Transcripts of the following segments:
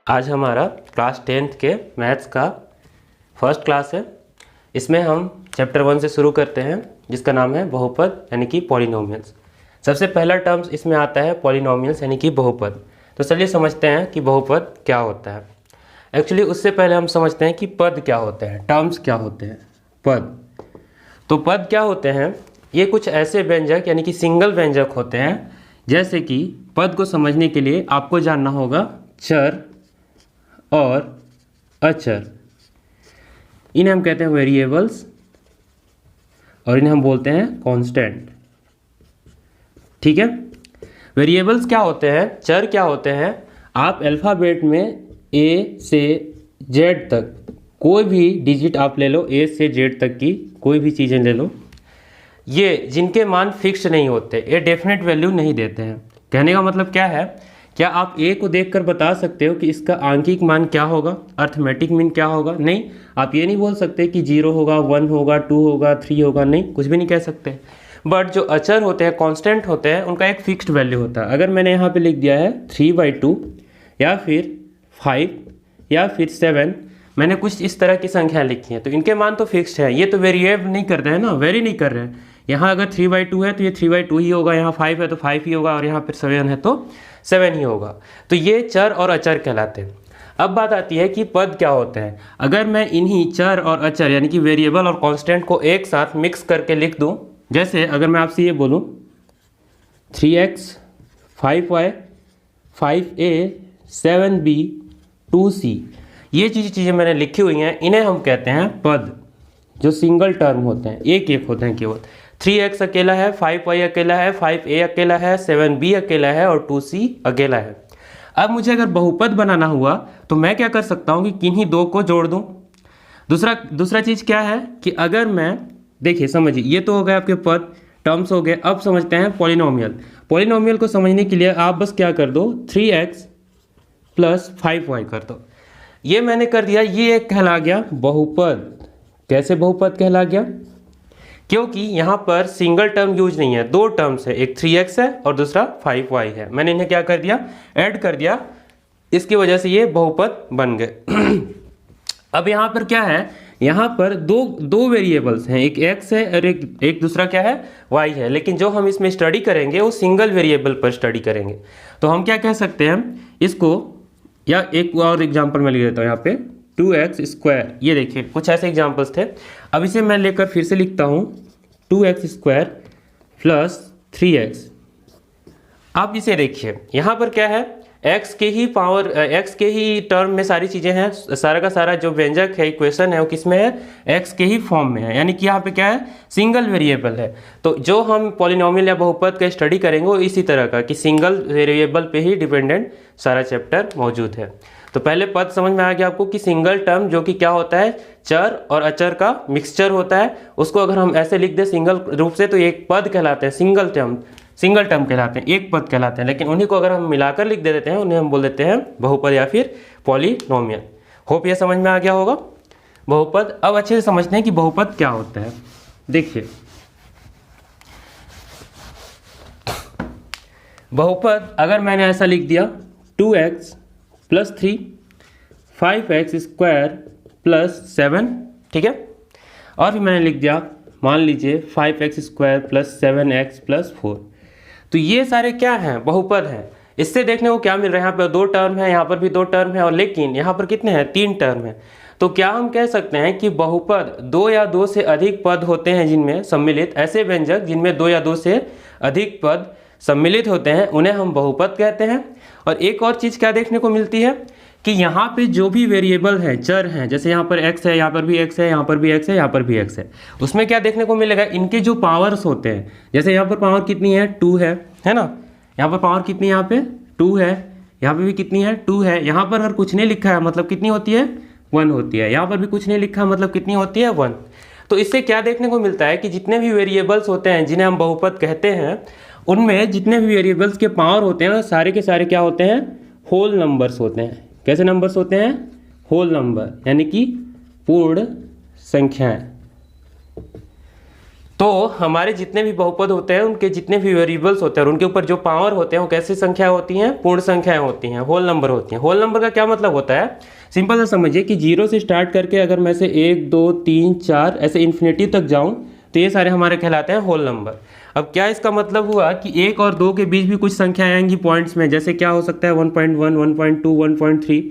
आज हमारा class 10th के मैथ्स का फर्स्ट क्लास है। इसमें हम चैप्टर 1 से शुरू करते हैं, जिसका नाम है बहुपद यानी कि पॉलिनोमियल्स। सबसे पहला टर्म्स इसमें आता है पॉलिनोमियल्स यानी कि बहुपद। तो चलिए समझते हैं कि बहुपद क्या होता है। एक्चुअली उससे पहले हम समझते हैं कि पद क्या होते हैं, टर्म्स क्या होते हैं। पद, तो पद क्या होते हैं? ये कुछ ऐसे व्यंजक यानी कि सिंगल व्यंजक होते हैं। जैसे कि पद को समझने के लिए आपको जानना होगा चर और अचर। इन्हें हम कहते हैं वेरिएबल्स और इन्हें हम बोलते हैं कांस्टेंट। ठीक है, वेरिएबल्स क्या होते हैं, चर क्या होते हैं? आप अल्फ़ाबेट में ए से जेड तक कोई भी डिजिट आप ले लो, ए से जेड तक की कोई भी चीज़ें ले लो, ये जिनके मान फिक्स नहीं होते, ये डेफिनेट वैल्यू नहीं देते हैं। कहने का मतलब क्या है? क्या आप ए को देखकर बता सकते हो कि इसका आंकिक मान क्या होगा, अर्थमेटिक मीन क्या होगा? नहीं। आप ये नहीं बोल सकते कि 0 होगा, 1 होगा, 2 होगा, 3 होगा, नहीं, कुछ भी नहीं कह सकते। बट जो अचर होते हैं, कांस्टेंट होते हैं, उनका एक फिक्स्ड वैल्यू होता है। अगर मैंने यहाँ पे लिख दिया है 3/2 या फिर 5 या फिर 7, मैंने कुछ इस तरह की संख्या लिखी है, तो इनके मान तो फिक्स्ड है। ये तो वेरिएट नहीं कर रहे हैं ना, वेरी नहीं कर रहे हैं। यहाँ अगर 3/2 है तो ये 3/2 ही होगा, यहाँ 5 है तो 5 ही होगा, और यहाँ फिर 7 है तो 7 ही होगा। तो ये चर और अचर कहलाते हैं। अब बात आती है कि पद क्या होते हैं। अगर मैं इन्हीं चर और अचर यानी कि वेरिएबल और कांस्टेंट को एक साथ मिक्स करके लिख दूं, जैसे अगर मैं आपसे ये बोलूं 3x 5y 5a 7b 2c, ये चीज़ें मैंने लिखी हुई हैं, इन्हें हम कहते हैं पद, जो सिंगल टर्म होते हैं, एक एक होते हैं केवल। 3x अकेला है, 5y अकेला है, 5a अकेला है, 7b अकेला है और 2c अकेला है। अब मुझे अगर बहुपद बनाना हुआ तो मैं क्या कर सकता हूँ कि किन्हीं दो को जोड़ दूँ। दूसरा चीज़ क्या है कि अगर मैं, देखिए समझिए, ये तो हो गए आपके पद, टर्म्स हो गए। अब समझते हैं पॉलिनोमियल। पॉलिनोमियल को समझने के लिए आप बस क्या कर दो, 3x + 5y कर दो। ये मैंने कर दिया, ये एक कहला गया बहुपद। कैसे बहुपद कहला गया? क्योंकि यहाँ पर सिंगल टर्म यूज नहीं है, दो टर्म्स है, एक 3x है और दूसरा 5y है। मैंने इन्हें क्या कर दिया, ऐड कर दिया, इसकी वजह से ये बहुपद बन गए। अब यहाँ पर क्या है, यहाँ पर दो वेरिएबल्स हैं, एक x है और एक दूसरा क्या है, y है। लेकिन जो हम इसमें स्टडी करेंगे वो सिंगल वेरिएबल पर स्टडी करेंगे। तो हम क्या कह सकते हैं इसको, या एक और एग्जाम्पल मैं लिख देता हूँ यहाँ पे, 2x²। ये देखिए कुछ ऐसे एग्जाम्पल्स थे। अब इसे मैं लेकर फिर से लिखता हूँ 2x² + 3x। अब इसे देखिए, यहाँ पर क्या है, x के ही पावर, x के ही टर्म में सारी चीज़ें हैं। सारा का सारा जो व्यंजक है, इक्वेशन है, वो किस में है, x के ही फॉर्म में है। यानी कि यहाँ पे क्या है, सिंगल वेरिएबल है। तो जो हम पॉलिनोमियल या बहुपद का स्टडी करेंगे वो इसी तरह का कि सिंगल वेरिएबल पे ही डिपेंडेंट सारा चैप्टर मौजूद है। तो पहले पद समझ में आ गया आपको कि सिंगल टर्म जो कि क्या होता है, चर और अचर का मिक्सचर होता है। उसको अगर हम ऐसे लिख दें सिंगल रूप से तो एक पद कहलाते हैं, सिंगल टर्म कहलाते हैं, एक पद कहलाते हैं। लेकिन उन्हीं को अगर हम मिलाकर लिख देते हैं, उन्हें हम बोल देते हैं बहुपद या फिर पॉलिनोमियल। होप ये समझ में आ गया होगा बहुपद। अब अच्छे से समझते हैं कि बहुपद क्या होता है। देखिए, बहुपद अगर मैंने ऐसा लिख दिया 2x + 3 5x² + 7, ठीक है, और फिर मैंने लिख दिया, मान लीजिए 5x² + 7x + 4, तो ये सारे क्या हैं, बहुपद हैं। इससे देखने को क्या मिल रहा है, यहाँ पर दो टर्म है, यहाँ पर भी दो टर्म है, और लेकिन यहाँ पर कितने हैं, 3 टर्म है। तो क्या हम कह सकते हैं कि बहुपद दो या दो से अधिक पद होते हैं जिनमें सम्मिलित, ऐसे व्यंजक जिनमें दो या दो से अधिक पद सम्मिलित होते हैं, उन्हें हम बहुपद कहते हैं। और एक और चीज़ क्या देखने को मिलती है कि यहाँ पे जो भी वेरिएबल हैं, चर हैं, जैसे यहाँ पर x है, यहाँ पर भी x है, यहाँ पर भी x है, यहाँ पर भी x है, उसमें क्या देखने को मिलेगा, इनके जो पावर्स होते हैं, जैसे यहाँ पर पावर कितनी है, 2 है ना, यहाँ पर पावर कितनी है, यहाँ पे 2 है, यहाँ पे भी कितनी है, 2 है। यहाँ पर अगर कुछ नहीं लिखा है मतलब कितनी होती है, 1 होती है। यहाँ पर भी कुछ नहीं लिखा मतलब कितनी होती है, 1। तो इससे क्या देखने को मिलता है कि जितने भी वेरिएबल्स होते हैं जिन्हें हम बहुपद कहते हैं, उनमें जितने भी वेरिएबल्स के पावर होते हैं सारे के सारे क्या होते हैं, होल नंबर्स होते हैं। कैसे नंबर्स होते हैं, होल नंबर, यानी कि पूर्ण संख्याएं। तो हमारे जितने भी बहुपद होते हैं, उनके जितने भी वेरिएबल्स होते हैं और उनके ऊपर जो पावर होते हैं वो कैसी संख्याएं होती हैं? पूर्ण संख्याएं होती हैं, होल नंबर होती हैं। होल नंबर का क्या मतलब होता है? सिंपल सा समझिए कि 0 से स्टार्ट करके अगर मैं से 1 2 3 4 ऐसे इन्फिनिटी तक जाऊं तो ये सारे हमारे कहलाते हैं होल नंबर। अब क्या इसका मतलब हुआ कि 1 और 2 के बीच भी कुछ संख्याएं आएंगी पॉइंट्स में, जैसे क्या हो सकता है 1.1 1.2 1.3।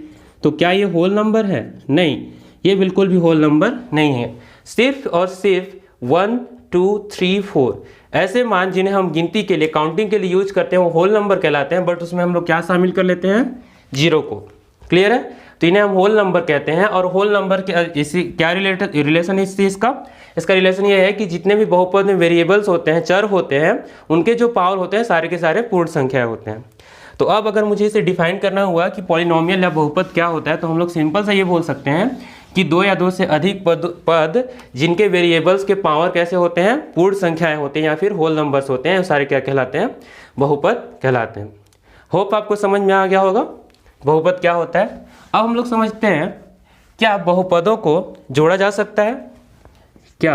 तो क्या ये होल नंबर है? नहीं, ये बिल्कुल भी होल नंबर नहीं है। सिर्फ और सिर्फ 1 2 3 4 ऐसे मान जिन्हें हम गिनती के लिए, काउंटिंग के लिए यूज करते हैं वो होल नंबर कहलाते हैं, बट उसमें हम लोग क्या शामिल कर लेते हैं? 0 को। क्लियर है? तो इन्हें हम होल नंबर कहते हैं। और होल नंबर के इसी क्या रिलेशन है इसका रिलेशन ये है कि जितने भी बहुपद में वेरिएबल्स होते हैं, चर होते हैं, उनके जो पावर होते हैं सारे के सारे पूर्ण संख्या होते हैं। तो अब अगर मुझे इसे डिफाइन करना हुआ कि पॉलिनोमियल या बहुपद क्या होता है, तो हम लोग सिंपल सा ये बोल सकते हैं कि 2 या 2 से अधिक पद जिनके वेरिएबल्स के पावर कैसे होते हैं? पूर्ण संख्याएं होते हैं या फिर होल नंबर्स होते हैं, सारे क्या कहलाते हैं? बहुपद कहलाते हैं। होप आपको समझ में आ गया होगा बहुपद क्या होता है। अब हम लोग समझते हैं क्या बहुपदों को जोड़ा जा सकता है? क्या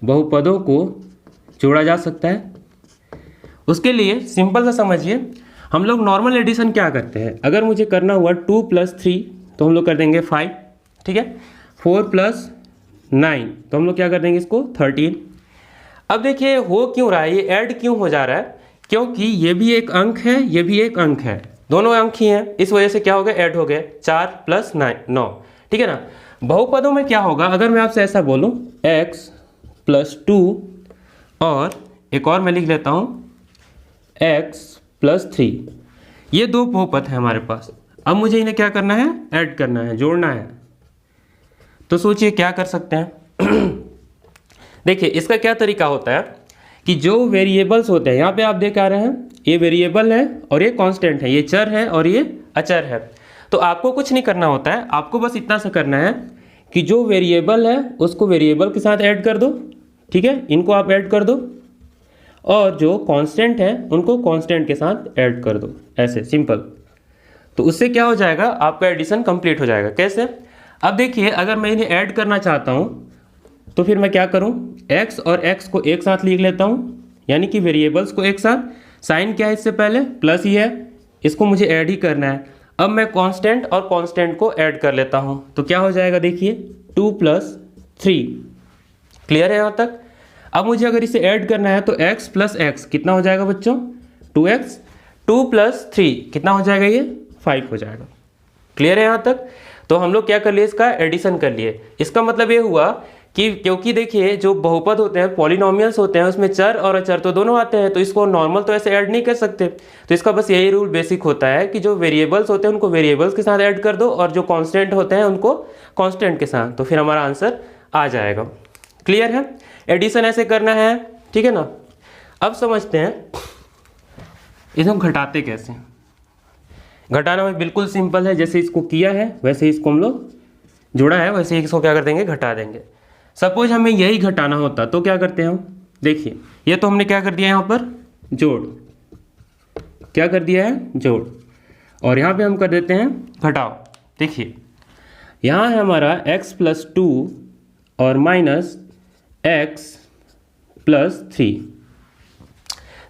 बहुपदों को जोड़ा जा सकता है? उसके लिए सिंपल सा समझिए, हम लोग नॉर्मल एडिशन क्या करते हैं? अगर मुझे करना हुआ 2 + 3 तो हम लोग कर देंगे 5, ठीक है। 4 + 9 तो हम लोग क्या कर देंगे इसको? 13। अब देखिए हो क्यों रहा है, ये ऐड क्यों हो जा रहा है? क्योंकि ये भी एक अंक है, ये भी एक अंक है, दोनों अंक ही हैं, इस वजह से क्या हो गया? ऐड हो गया। 4 + 9, ठीक है ना। बहुपदों में क्या होगा? अगर मैं आपसे ऐसा बोलूं x + 2 और एक और मैं लिख लेता हूं x + 3, ये दो बहुपद है हमारे पास। अब मुझे इन्हें क्या करना है? ऐड करना है, जोड़ना है। तो सोचिए क्या कर सकते हैं। देखिए इसका क्या तरीका होता है कि जो वेरिएबल्स होते हैं, यहाँ पे आप देख आ रहे हैं ये वेरिएबल है और ये कांस्टेंट है, ये चर है और ये अचर है। तो आपको कुछ नहीं करना होता है, आपको बस इतना सा करना है कि जो वेरिएबल है उसको वेरिएबल के साथ ऐड कर दो, ठीक है, इनको आप ऐड कर दो, और जो कांस्टेंट है उनको कांस्टेंट के साथ ऐड कर दो, ऐसे सिंपल। तो उससे क्या हो जाएगा? आपका एडिशन कंप्लीट हो जाएगा। कैसे? अब देखिए अगर मैं इन्हें ऐड करना चाहता हूँ तो फिर मैं क्या करूँ? x और x को एक साथ लिख लेता हूँ, यानी कि वेरिएबल्स को एक साथ। साइन क्या है इससे पहले? प्लस ही है, इसको मुझे ऐड ही करना है। अब मैं कांस्टेंट और कांस्टेंट को ऐड कर लेता हूँ, तो क्या हो जाएगा? देखिए 2 + 3। क्लियर है यहाँ तक? अब मुझे अगर इसे ऐड करना है तो x + x कितना हो जाएगा बच्चों? 2x। 2 + 3 कितना हो जाएगा? ये 5 हो जाएगा। क्लियर है यहाँ तक? तो हम लोग क्या कर लिए? इसका एडिशन कर लिए। इसका मतलब ये हुआ कि क्योंकि देखिए जो बहुपद होते हैं, पॉलिनोमियल्स होते हैं, उसमें चर और अचर तो दोनों आते हैं, तो इसको नॉर्मल तो ऐसे ऐड नहीं कर सकते। तो इसका बस यही रूल बेसिक होता है कि जो वेरिएबल्स होते हैं उनको वेरिएबल्स के साथ ऐड कर दो और जो कांस्टेंट होते हैं उनको कांस्टेंट के साथ, तो फिर हमारा आंसर आ जाएगा। क्लियर है? एडिशन ऐसे करना है, ठीक है ना। अब समझते हैं इसे हम घटाते कैसे। घटाना में बिल्कुल सिंपल है, जैसे इसको किया है वैसे ही इसको हम लोग जोड़ा है, वैसे ही इसको क्या कर देंगे? घटा देंगे। सपोज हमें यही घटाना होता तो क्या करते हैं हम? देखिए ये तो हमने क्या कर दिया यहाँ पर? जोड़। क्या कर दिया है? जोड़। और यहाँ पे हम कर देते हैं घटाओ। देखिए यहाँ है हमारा x + 2 और -x + 3।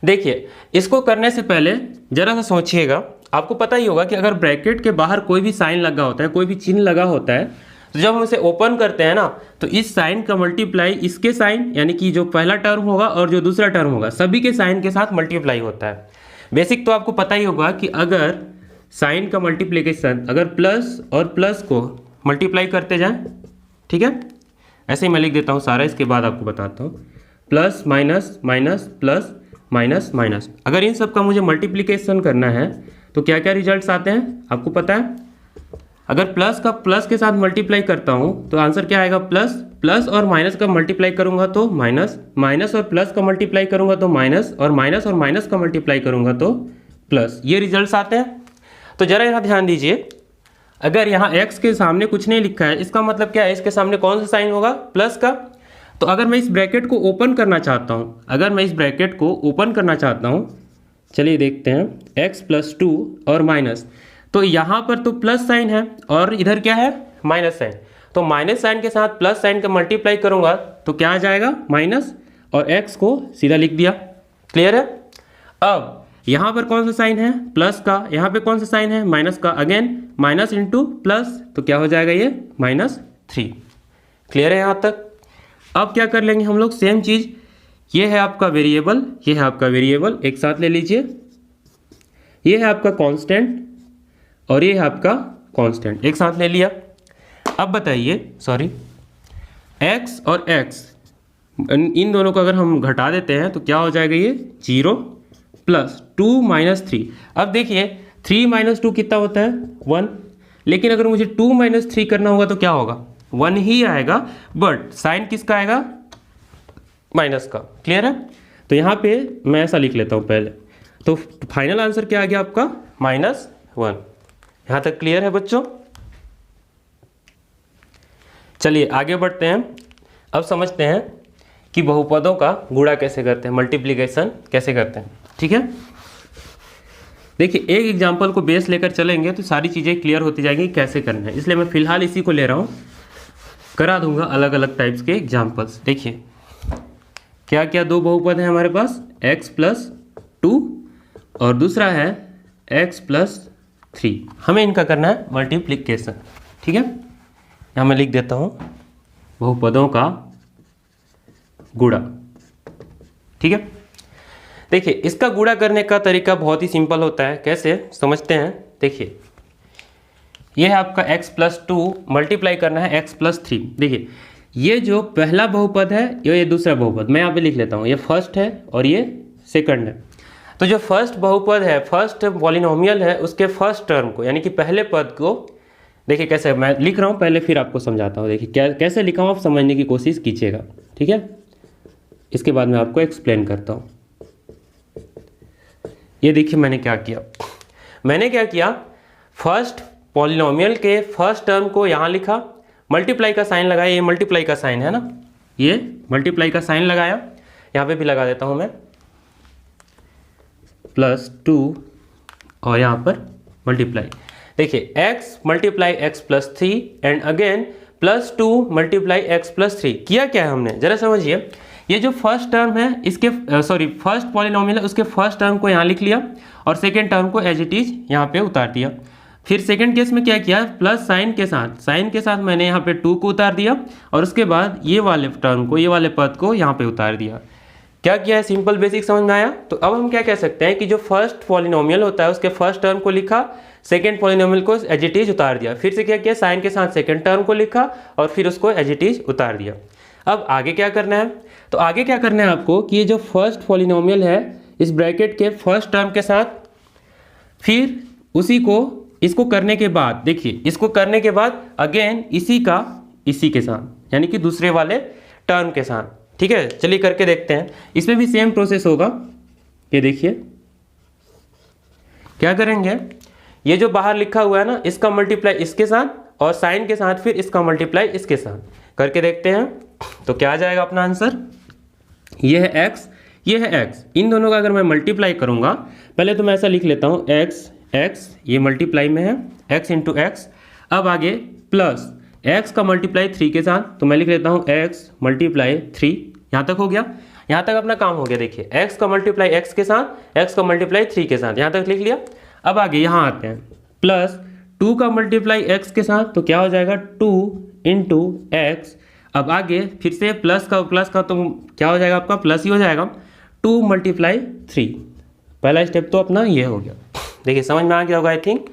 देखिए इसको करने से पहले जरा सा सोचिएगा, आपको पता ही होगा कि अगर ब्रैकेट के बाहर कोई भी साइन लगा होता है, कोई भी चिन्ह लगा होता है, तो जब हम इसे ओपन करते हैं ना, तो इस साइन का मल्टीप्लाई इसके साइन, यानी कि जो पहला टर्म होगा और जो दूसरा टर्म होगा, सभी के साइन के साथ मल्टीप्लाई होता है। बेसिक तो आपको पता ही होगा कि अगर साइन का मल्टीप्लिकेशन, अगर प्लस और प्लस को मल्टीप्लाई करते जाएं, ठीक है, ऐसे ही मैं लिख देता हूँ सारा, इसके बाद आपको बताता हूँ। Plus minus minus plus minus minus, अगर इन सब का मुझे मल्टीप्लिकेशन करना है तो क्या क्या रिजल्ट्स आते हैं आपको पता है? अगर प्लस का प्लस के साथ मल्टीप्लाई करता हूँ तो आंसर क्या आएगा? प्लस। प्लस और माइनस का मल्टीप्लाई करूँगा तो माइनस। माइनस और प्लस का मल्टीप्लाई करूँगा तो माइनस, और माइनस और माइनस का मल्टीप्लाई करूँगा तो प्लस। ये रिजल्ट्स आते हैं। तो जरा यहाँ ध्यान दीजिए, अगर यहाँ x के सामने कुछ नहीं लिखा है, इसका मतलब क्या है? इसके सामने कौन सा साइन होगा? प्लस का। तो अगर मैं इस ब्रैकेट को ओपन करना चाहता हूँ, अगर मैं इस ब्रैकेट को ओपन करना चाहता हूँ, चलिए देखते हैं, x + 2 और माइनस, तो यहाँ पर तो प्लस साइन है और इधर क्या है? Minus sign. तो माइनस साइन के साथ प्लस साइन का मल्टीप्लाई करूंगा तो क्या आ जाएगा माइनस, और x को सीधा लिख दिया। क्लियर है। अब यहाँ पर कौन सा साइन है प्लस का, यहाँ पे कौन सा साइन है माइनस का, अगेन माइनस इंटू प्लस, तो क्या हो जाएगा ये -3। क्लियर है यहाँ तक। अब क्या कर लेंगे हम लोग सेम चीज़, ये है आपका वेरिएबल, ये है आपका वेरिएबल, एक साथ ले लीजिए, ये है आपका कांस्टेंट और ये है आपका कांस्टेंट, एक साथ ले लिया। अब बताइए सॉरी, x और x इन दोनों को अगर हम घटा देते हैं तो क्या हो जाएगा ये 0 प्लस 2 माइनस 3। अब देखिए 3 माइनस 2 कितना होता है 1, लेकिन अगर मुझे 2 माइनस 3 करना होगा तो क्या होगा 1 ही आएगा, बट साइन किसका आएगा माइनस का। क्लियर है। तो यहाँ पे मैं ऐसा लिख लेता हूँ पहले, तो फाइनल आंसर क्या आ गया आपका -1। यहाँ तक क्लियर है बच्चों। चलिए आगे बढ़ते हैं। अब समझते हैं कि बहुपदों का गुणा कैसे करते हैं, मल्टीप्लिकेशन कैसे करते हैं। ठीक है, देखिए एक एग्जाम्पल को बेस लेकर चलेंगे तो सारी चीज़ें क्लियर होती जाएंगी कैसे करना है, इसलिए मैं फिलहाल इसी को ले रहा हूँ, करा दूंगा अलग अलग टाइप्स के एग्जाम्पल्स। देखिए क्या क्या दो बहुपद हैं हमारे पास, x+2 और दूसरा है x+3। हमें इनका करना है मल्टीप्लिकेशन। ठीक है, यहाँ मैं लिख देता हूँ बहुपदों का गुणा। ठीक है, देखिए इसका गुणा करने का तरीका बहुत ही सिंपल होता है, कैसे समझते हैं। देखिए ये है आपका x+2 मल्टीप्लाई करना है x+3। देखिए ये जो पहला बहुपद है ये दूसरा बहुपद, मैं यहाँ पे लिख लेता हूँ, ये फर्स्ट है और ये सेकंड है। तो जो फर्स्ट बहुपद है, फर्स्ट पॉलिनोमियल है, उसके फर्स्ट टर्म को यानी कि पहले पद को, देखिए कैसे मैं लिख रहा हूँ पहले फिर आपको समझाता हूँ। देखिए कैसे लिखा हूँ आप समझने की कोशिश कीजिएगा। ठीक है, इसके बाद मैं आपको एक्सप्लेन करता हूँ। ये देखिए मैंने क्या किया, फर्स्ट पॉलिनोमियल के फर्स्ट टर्म को यहाँ लिखा, मल्टीप्लाई का साइन लगाया, ये मल्टीप्लाई का साइन है ना, ये मल्टीप्लाई का साइन लगाया, यहाँ पे भी लगा देता हूँ मैं +2 और यहाँ पर मल्टीप्लाई। देखिए x multiply x+3 and again +2 multiply x+3। किया क्या है हमने जरा समझिए, ये जो फर्स्ट टर्म है इसके फर्स्ट पॉलिनोमियल है उसके फर्स्ट टर्म को यहाँ लिख लिया और सेकेंड टर्म को एज इट इज यहाँ पे उतार दिया। फिर सेकंड केस में क्या किया, प्लस साइन के साथ मैंने यहाँ पे 2 को उतार दिया और उसके बाद ये वाले टर्म को, ये वाले पद को यहाँ पे उतार दिया। क्या किया है, सिंपल बेसिक समझ में आया। तो अब हम क्या कह सकते हैं कि जो फर्स्ट पॉलिनोमियल होता है उसके फर्स्ट टर्म को लिखा, सेकंड पॉलिनोमियल को एज इट इज उतार दिया, फिर से क्या किया साइन के साथ सेकंड टर्म को लिखा और फिर उसको एज इट इज उतार दिया। अब आगे क्या करना है, तो आगे क्या करना है आपको कि ये जो फर्स्ट पॉलिनोमियल है इस ब्रैकेट के फर्स्ट टर्म के साथ, फिर उसी को इसको करने के बाद, देखिए इसको करने के बाद अगेन इसी के साथ यानी कि दूसरे वाले टर्म के साथ। ठीक है, चलिए करके देखते हैं। इसमें भी सेम प्रोसेस होगा। ये देखिए क्या करेंगे, ये जो बाहर लिखा हुआ है ना इसका मल्टीप्लाई इसके साथ और साइन के साथ फिर इसका मल्टीप्लाई इसके साथ करके देखते हैं तो क्या आ जाएगा अपना आंसर। ये है x, ये है x, इन दोनों का अगर मैं मल्टीप्लाई करूंगा, पहले तो मैं ऐसा लिख लेता हूँ x ये मल्टीप्लाई में है x इंटू x। अब आगे प्लस x का मल्टीप्लाई 3 के साथ, तो मैं लिख लेता हूँ x मल्टीप्लाई 3। यहाँ तक हो गया, यहाँ तक अपना काम हो गया। देखिए x का मल्टीप्लाई x के साथ, x का मल्टीप्लाई 3 के साथ, यहाँ तक लिख लिया। अब आगे यहाँ आते हैं, प्लस 2 का मल्टीप्लाई x के साथ, तो क्या हो जाएगा 2 इंटू x। अब आगे फिर से प्लस का तो क्या हो जाएगा आपका प्लस ही हो जाएगा, 2 मल्टीप्लाई 3। पहला स्टेप तो अपना ये हो गया। देखिए समझ में आ गया होगा आई थिंक।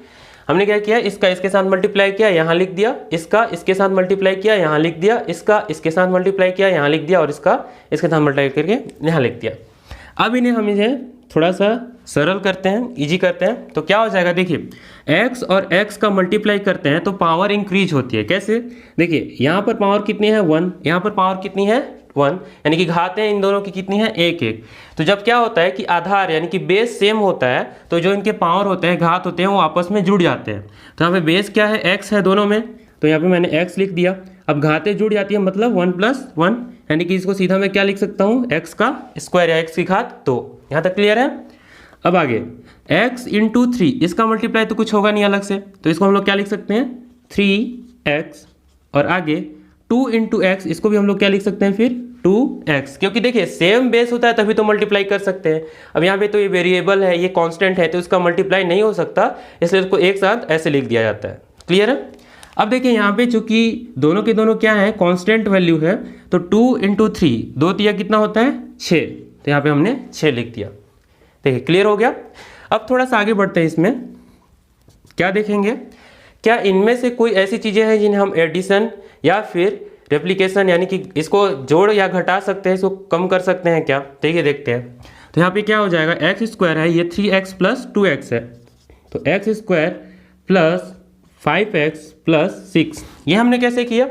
हमने क्या किया, इसका इसके साथ मल्टीप्लाई किया, यहाँ लिख दिया, इसका इसके साथ मल्टीप्लाई किया, यहाँ लिख दिया, इसका इसके साथ मल्टीप्लाई किया, यहाँ लिख दिया और इसका इसके साथ मल्टीप्लाई करके यहाँ लिख दिया। अब इन्हें हम इसे थोड़ा सा सरल करते हैं, इजी करते हैं, तो क्या हो जाएगा। देखिए x और x का मल्टीप्लाई करते हैं तो पावर इंक्रीज होती है। कैसे, देखिए यहाँ पर पावर कितनी है 1, यहाँ पर पावर कितनी है 1, यानी कि घातें इन दोनों की कितनी है 1। तो जब क्या होता है कि आधार यानी कि बेस सेम होता है तो जो इनके पावर होते हैं, घात होते हैं, वो आपस में जुड़ जाते हैं। तो यहाँ पे बेस क्या है x है दोनों में, तो यहाँ पे मैंने x लिख दिया। अब घातें जुड़ जाती है मतलब 1 + 1, यानी कि इसको सीधा मैं क्या लिख सकता हूँ x का स्क्वायर या x की घात 2। यहाँ तक क्लियर है। अब आगे x इंटू 3, इसका मल्टीप्लाई तो कुछ होगा नहीं अलग से, तो इसको हम लोग क्या लिख सकते हैं 3x और आगे 2 इंटू एक्स, इसको भी हम लोग क्या लिख सकते हैं फिर 2x, क्योंकि देखिए सेम बेस होता है तभी तो मल्टीप्लाई कर सकते हैं। अब यहाँ पे तो ये वेरिएबल है, ये कांस्टेंट है, तो इसका मल्टीप्लाई नहीं हो सकता, इसलिए इसको एक साथ ऐसे लिख दिया जाता है। क्लियर है? अब देखिए यहाँ पे चूंकि दोनों के दोनों क्या है, कांस्टेंट वैल्यू है, तो 2 इंटू 3, 2 तिया कितना होता है 6, तो यहाँ पे हमने 6 लिख दिया। देखिए क्लियर हो गया। अब थोड़ा सा आगे बढ़ते हैं, इसमें क्या देखेंगे, क्या इनमें से कोई ऐसी चीज़ें हैं जिन्हें हम एडिशन या फिर रेप्लिकेशन यानी कि इसको जोड़ या घटा सकते हैं, इसको कम कर सकते हैं क्या? देखिए देखते हैं। तो यहाँ पे क्या हो जाएगा, एक्स स्क्वायर है, ये 3x प्लस 2x है, तो x square plus 5x plus 6, ये हमने कैसे किया?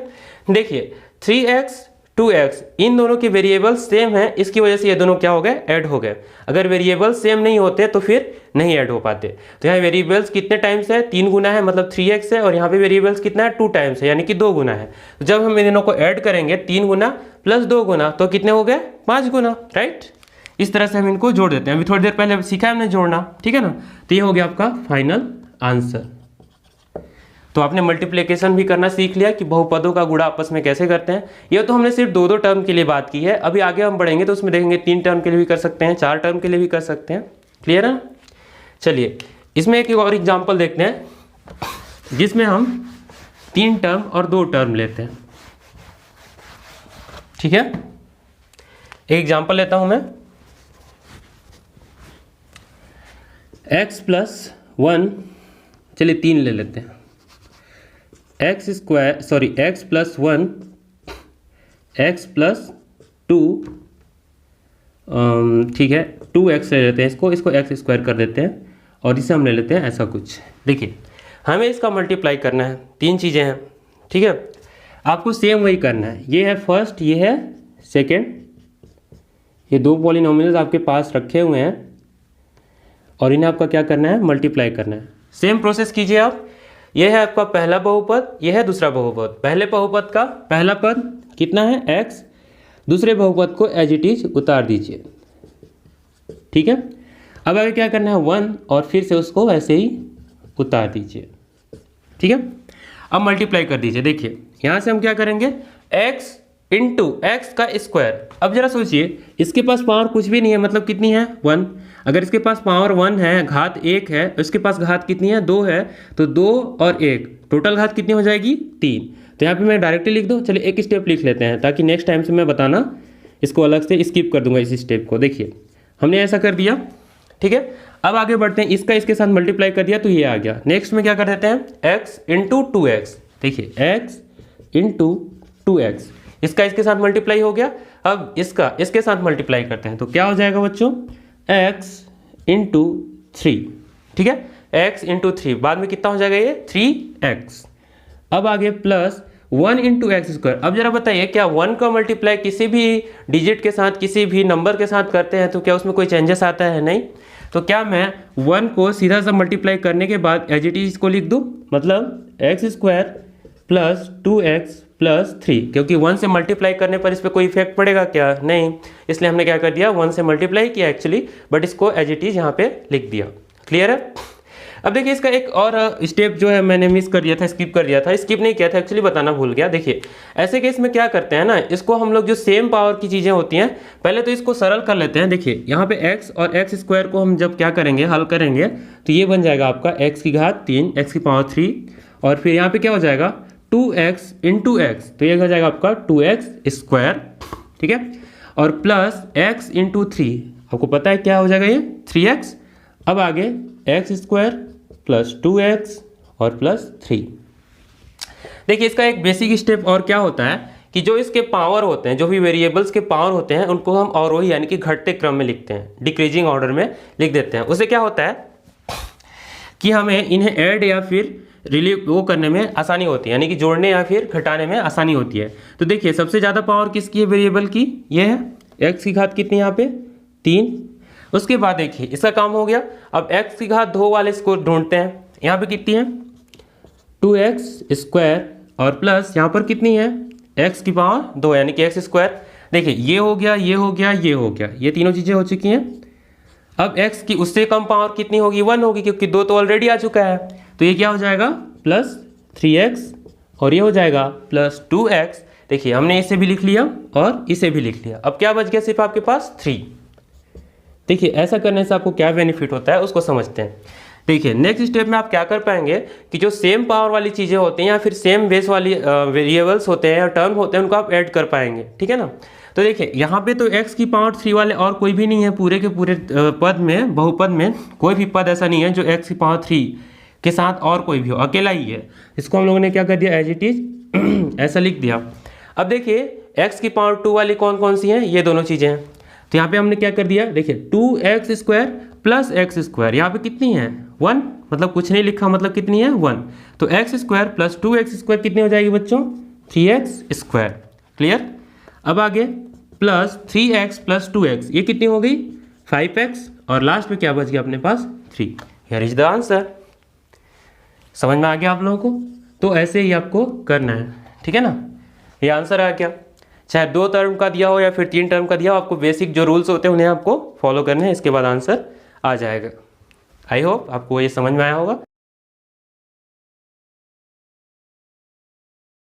देखिए 3x 2x इन दोनों के वेरिएबल सेम है, इसकी वजह से ये दोनों क्या हो गए, ऐड हो गए। अगर वेरिएबल सेम नहीं होते तो फिर नहीं ऐड हो पाते। तो यहाँ वेरिएबल्स कितने टाइम्स है, 3 गुना है, मतलब 3x है, और यहाँ पे वेरिएबल्स कितना है 2 टाइम्स है, यानी कि 2 गुना है। तो जब हम इन दोनों को ऐड करेंगे 3 गुना प्लस 2 गुना, तो कितने हो गए 5 गुना, राइट। इस तरह से हम इनको जोड़ देते हैं। अभी थोड़ी देर पहले सीखा है हमने जोड़ना, ठीक है ना। तो ये हो गया आपका फाइनल आंसर। तो आपने मल्टीप्लिकेशन भी करना सीख लिया कि बहुपदों का गुणा आपस में कैसे करते हैं। ये तो हमने सिर्फ 2-2 टर्म के लिए बात की है, अभी आगे हम बढ़ेंगे तो उसमें देखेंगे 3 टर्म के लिए भी कर सकते हैं, 4 टर्म के लिए भी कर सकते हैं। क्लियर है? चलिए इसमें एक और एग्जाम्पल देखते हैं जिसमें हम 3 टर्म और 2 टर्म लेते हैं। ठीक है, एक एग्जाम्पल लेता हूं मैं, x प्लस 1, चलिए 3 ले लेते हैं, एक्स प्लस 1, एक्स प्लस 2, ठीक है 2x ले लेते हैं, इसको एक्स स्क्वायर कर देते हैं, और इसे हम ले लेते हैं ऐसा कुछ। देखिए हमें इसका मल्टीप्लाई करना है, 3 चीज़ें हैं, ठीक है। आपको सेम वही करना है, ये है फर्स्ट, ये है सेकेंड, ये 2 पॉलिनोमियल्स आपके पास रखे हुए हैं और इन्हें आपका क्या करना है, मल्टीप्लाई करना है। सेम प्रोसेस कीजिए आप। ये है आपका पहला बहुपद, ये है दूसरा बहुपद। पहले बहुपद का पहला पद कितना है x, दूसरे बहुपद को एज इट इज उतार दीजिए, ठीक है। अब आगे क्या करना है, 1 और फिर से उसको ऐसे ही उतार दीजिए, ठीक है। अब मल्टीप्लाई कर दीजिए। देखिए यहाँ से हम क्या करेंगे, x इंटू एक्स का स्क्वायर। अब जरा सोचिए, इसके पास पावर कुछ भी नहीं है, मतलब कितनी है 1। अगर इसके पास पावर 1 है, घात 1 है, इसके पास घात कितनी है 2 है, तो 2 और 1 टोटल घात कितनी हो जाएगी 3। तो यहाँ पे मैं डायरेक्टली लिख दूँ, चलिए एक स्टेप लिख लेते हैं ताकि नेक्स्ट टाइम से मैं बताना इसको अलग से स्किप कर दूंगा इस स्टेप को। देखिए हमने ऐसा कर दिया, ठीक है। अब आगे बढ़ते हैं, इसका इसके साथ मल्टीप्लाई कर दिया तो ये आ गया। नेक्स्ट में क्या कर देते हैं, x इंटू 2x। देखिए x इंटू 2x, इसका इसके साथ मल्टीप्लाई हो गया। अब इसका इसके साथ मल्टीप्लाई करते हैं तो क्या हो जाएगा बच्चों, x इंटू 3, ठीक है, x इंटू 3, बाद में कितना हो जाएगा ये 3x। अब आगे प्लस 1 इंटू एक्स स्क्वायर। अब जरा बताइए, क्या 1 का मल्टीप्लाई किसी भी डिजिट के साथ, किसी भी नंबर के साथ करते हैं तो क्या उसमें कोई चेंजेस आता है? नहीं। तो क्या मैं 1 को सीधा सा मल्टीप्लाई करने के बाद एज इट इज को लिख दूँ, मतलब x square plus 2x plus 3, क्योंकि 1 से मल्टीप्लाई करने पर इस पर कोई इफेक्ट पड़ेगा क्या? नहीं, इसलिए हमने क्या कर दिया, 1 से मल्टीप्लाई किया एक्चुअली, बट इसको एज इट इज यहाँ पे लिख दिया। क्लियर है? अब देखिए इसका एक और स्टेप जो है मैंने मिस कर दिया था, स्किप कर दिया था, स्किप नहीं किया था एक्चुअली, बताना भूल गया। देखिए ऐसे केस में क्या करते हैं ना, इसको हम लोग जो सेम पावर की चीज़ें होती हैं पहले तो इसको सरल कर लेते हैं। देखिए यहाँ पे x और x स्क्वायर को हम जब क्या करेंगे, हल करेंगे, तो ये बन जाएगा आपका x की घात 3, x की पावर 3, और फिर यहाँ पे क्या हो जाएगा 2x इंटू एक्स, तो ये हो जाएगा आपका 2x स्क्वायर, ठीक है, और प्लस x इंटू 3, आपको पता है क्या हो जाएगा ये 3x। अब आगे x स्क्वायर प्लस 2x और प्लस 3। देखिए इसका एक बेसिक स्टेप और क्या होता है कि जो इसके पावर होते हैं, जो भी वेरिएबल्स के पावर होते हैं, उनको हम अवरोही यानी कि घटते क्रम में लिखते हैं, डिक्रीजिंग ऑर्डर में लिख देते हैं। उससे क्या होता है कि हमें इन्हें ऐड या फिर वो करने में आसानी होती है, यानी कि जोड़ने या फिर घटाने में आसानी होती है। तो देखिए सबसे ज़्यादा पावर किसकी है वेरिएबल की, ये है, x की घात कितनी यहाँ पे 3। उसके बाद देखिए इसका काम हो गया। अब x की घात 2 वाले इसको ढूंढते हैं, यहाँ पे कितनी है 2x स्क्वायर, और प्लस यहाँ पर कितनी है x की पावर 2 यानी कि x स्क्वायर। देखिए ये हो गया, ये हो गया, ये हो गया, ये तीनों चीज़ें हो चुकी हैं। अब x की उससे कम पावर कितनी होगी, 1 होगी, क्योंकि 2 तो ऑलरेडी आ चुका है। तो ये क्या हो जाएगा प्लस 3x और ये हो जाएगा प्लस 2x। देखिए हमने इसे भी लिख लिया और इसे भी लिख लिया। अब क्या बच गया सिर्फ आपके पास 3। देखिए ऐसा करने से आपको क्या बेनिफिट होता है उसको समझते हैं। देखिए नेक्स्ट स्टेप में आप क्या कर पाएंगे कि जो सेम पावर वाली चीज़ें होती हैं या फिर सेम बेस वाली वेरिएबल्स होते हैं या टर्म होते हैं उनको आप ऐड कर पाएंगे, ठीक है ना। तो देखिए यहाँ पे तो x की पावर 3 वाले और कोई भी नहीं है, पूरे के पूरे पद में, बहुपद में कोई भी पद ऐसा नहीं है जो x की पावर 3 के साथ और कोई भी हो, अकेला ही है। इसको हम लोगों ने क्या कर दिया, एज इट इज ऐसा लिख दिया। अब देखिए x की पावर 2 वाली कौन कौन सी हैं, ये दोनों चीज़ें हैं। तो यहाँ पे हमने क्या कर दिया, देखिए 2x² प्लस x², यहाँ पे कितनी है 1, मतलब कुछ नहीं लिखा, मतलब कितनी है 1। तो x² प्लस 2x² कितनी हो जाएगी बच्चों, 3x²। क्लियर। अब आगे प्लस 3x प्लस 2x, ये कितनी हो गई 5x, और लास्ट में क्या बच गया अपने पास 3। Here is the answer. समझ में आ गया आप लोगों को। तो ऐसे ही आपको करना है, ठीक है ना। ये आंसर आ गया, चाहे 2 टर्म का दिया हो या फिर 3 टर्म का दिया हो, आपको बेसिक जो रूल्स होते हैं उन्हें आपको फॉलो करने हैं, इसके बाद आंसर आ जाएगा। आई होप आपको ये समझ में आया होगा।